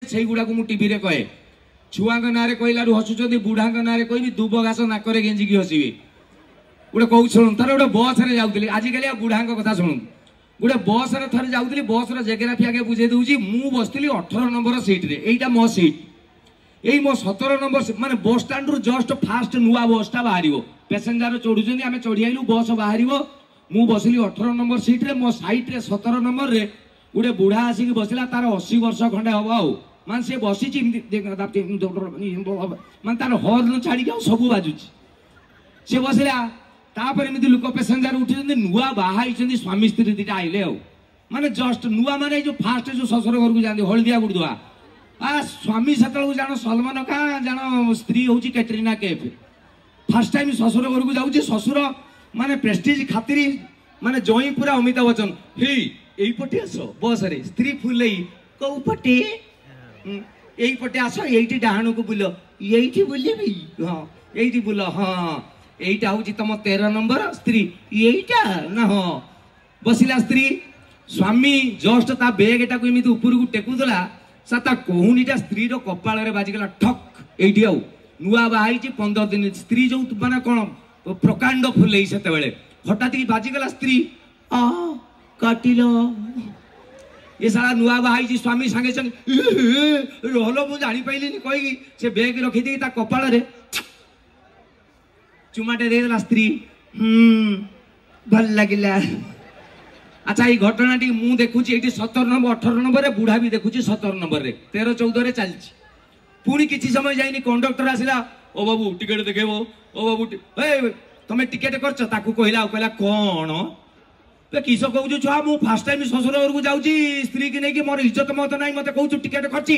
से गुड़ा को टीवी रे कहे छुआ ना कहला हसुच्च बुढ़ा ना कहबी दुब घास नाकरे गेंजिकी हसबे गोटे कौ शुणु थर गोटे बस रे जाऊली आजिकल बुढ़ा कथा शुणु गोटे बस रे थरे जाऊली बस जेग्राफी आगे बुझे दूसरी मु बसती 18 नंबर सीट रे एटा मो सीट यही मो 17 नंबर माने बस स्टाण्ड रु जस्ट फास्ट नुआ बसटा बाहर पैसेंजर चढ़ुं आम चढ़ी आइलु बस बाहर मु बसली 18 नंबर सीट रे मो साइट रे 17 नंबर रे गोटे बुढ़ा आसिक बसला तार 80 वर्ष खंडे हम आउ मान से बसी मान तार हर्न छाड़ी सब बाजुची सी बसला तापर एमती लोक पैसेंजर उठी नुआ बाहर स्वामी स्त्री दीटा आइले माने जस्ट नुआ माने जो फास्ट जो ससुर घर को जाते हलदिया गुड़दुआ स्वामी से जान सलमान खान जान स्त्री हूँ कैटरीना कैफ फास्ट टाइम ससुर घर को जाऊँ ससुर माने प्रेस्टीज खातिर माने जई पूरा अमिताभ बच्चन हे पटे आस बस रे स्त्री फुल कौ पटे यही पटे आस ये डाण को बुल ये बुलबी हाँ ये बुल हाँ यहीटा हूँ तुम 13 नंबर स्त्री यहीटा ना हाँ बसला स्त्री स्वामी जस्ट ता बेग टाक एमती ऊपर को टेकुला सा कहूनीटा स्त्री कपाल रे बाजिगला ठक ये आउ नुआ बाहर 15 दिन स्त्री जो माने कौन प्रकांड फुल से हठात कि बाजिगला स्त्री आ काटिल ये सारा नुआ बाहर स्वामी सांगे संगे रहलो मु जानी पाइलिनी कही से बेग रखी ता कपाल रे चुमाटे देला स्त्री भल लगिला अच्छा ये घटना टी मु देखुची एटी 17 नंबर 18 नंबर रे बुढ़ा भी देखुची 17 नंबर रे 13 14 रे चलची पुणी किछि समय जाइनी कंडक्टर आसिला ओ बाबू टिकट देखेबो ओ बाबू ए तमे टिकट करछ ताकू कहला कोन पे किस कहू छुआ मु फर्स्ट टाइम ससुर घर को जाउची स्त्री की नहीं कि मोर इज्जत मत नहीं मते कहू टिकट करची